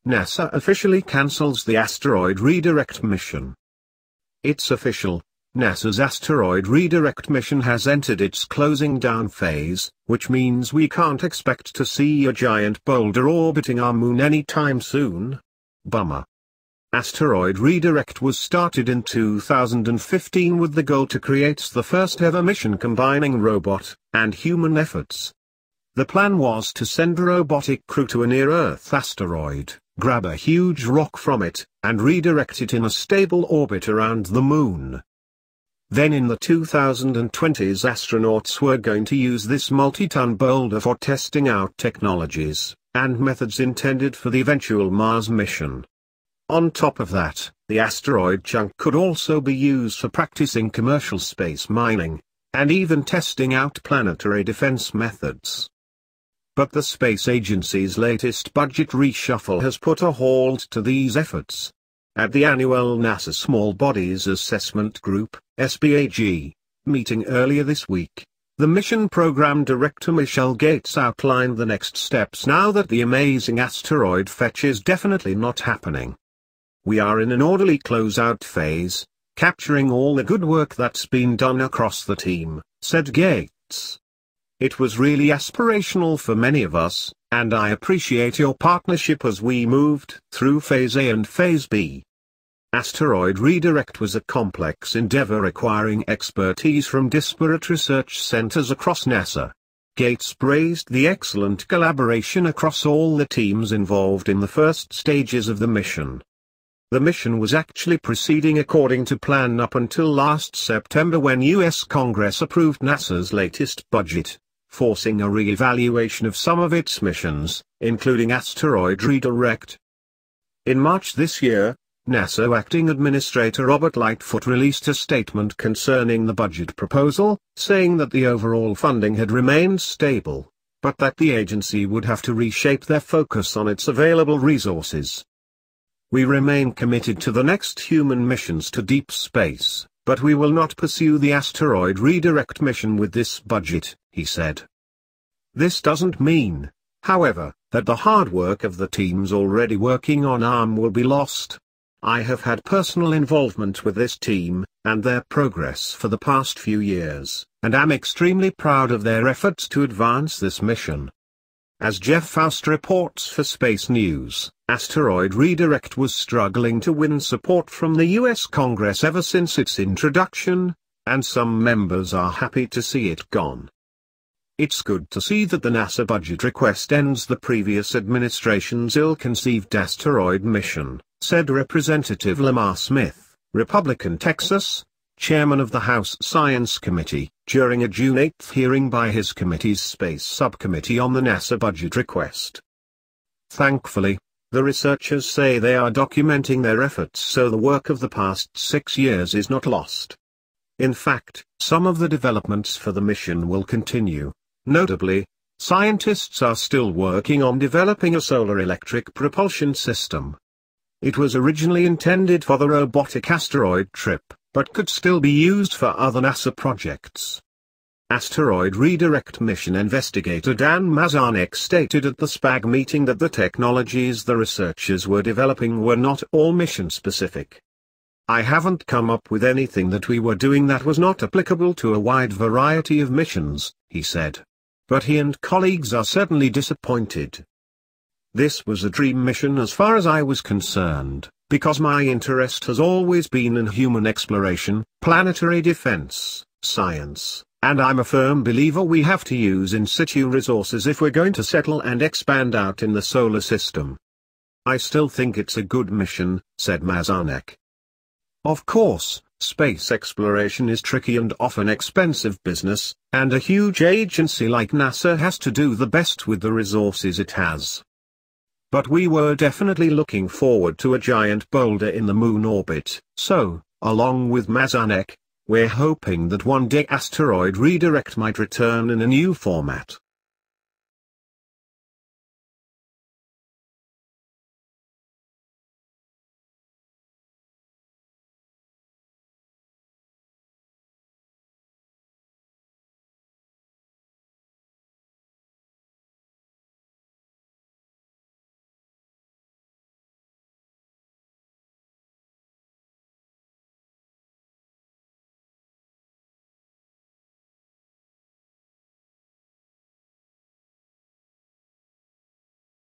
NASA officially cancels the asteroid redirect mission. It's official. NASA's asteroid redirect mission has entered its closing down phase, which means we can't expect to see a giant boulder orbiting our moon anytime soon. Bummer. Asteroid redirect was started in 2015 with the goal to create the first ever mission combining robot and human efforts. The plan was to send a robotic crew to a near-Earth asteroid, grab a huge rock from it, and redirect it in a stable orbit around the moon. Then in the 2020s astronauts were going to use this multi-ton boulder for testing out technologies and methods intended for the eventual Mars mission. On top of that, the asteroid chunk could also be used for practicing commercial space mining, and even testing out planetary defense methods. But the space agency's latest budget reshuffle has put a halt to these efforts. At the annual NASA Small Bodies Assessment Group, SBAG, meeting earlier this week, the Mission Program Director Michelle Gates outlined the next steps now that the amazing asteroid fetch is definitely not happening. We are in an orderly closeout phase, capturing all the good work that's been done across the team, said Gates. It was really aspirational for many of us, and I appreciate your partnership as we moved through Phase A and Phase B. Asteroid redirect was a complex endeavor requiring expertise from disparate research centers across NASA. Gates praised the excellent collaboration across all the teams involved in the first stages of the mission. The mission was actually proceeding according to plan up until last September when US Congress approved NASA's latest budget, forcing a re-evaluation of some of its missions, including asteroid redirect. In March this year, NASA Acting Administrator Robert Lightfoot released a statement concerning the budget proposal, saying that the overall funding had remained stable, but that the agency would have to reshape their focus on its available resources. We remain committed to the next human missions to deep space, but we will not pursue the asteroid redirect mission with this budget, he said. This doesn't mean, however, that the hard work of the teams already working on ARM will be lost. I have had personal involvement with this team, and their progress for the past few years, and am extremely proud of their efforts to advance this mission. As Jeff Faust reports for Space News, Asteroid Redirect was struggling to win support from the US Congress ever since its introduction, and some members are happy to see it gone. It's good to see that the NASA budget request ends the previous administration's ill-conceived asteroid mission, said Representative Lamar Smith, Republican Texas, chairman of the House Science Committee, during a June 8 hearing by his committee's Space Subcommittee on the NASA budget request. Thankfully, the researchers say they are documenting their efforts so the work of the past 6 years is not lost. In fact, some of the developments for the mission will continue. Notably, scientists are still working on developing a solar electric propulsion system. It was originally intended for the robotic asteroid trip, but could still be used for other NASA projects. Asteroid redirect mission investigator Dan Mazanek stated at the SPAG meeting that the technologies the researchers were developing were not all mission-specific. I haven't come up with anything that we were doing that was not applicable to a wide variety of missions, he said. But he and colleagues are certainly disappointed. This was a dream mission as far as I was concerned, because my interest has always been in human exploration, planetary defense, science, and I'm a firm believer we have to use in situ resources if we're going to settle and expand out in the solar system. I still think it's a good mission, said Mazanek. Of course, space exploration is tricky and often expensive business, and a huge agency like NASA has to do the best with the resources it has. But we were definitely looking forward to a giant boulder in the moon orbit, so, along with Mazanek, we're hoping that one day asteroid redirect might return in a new format.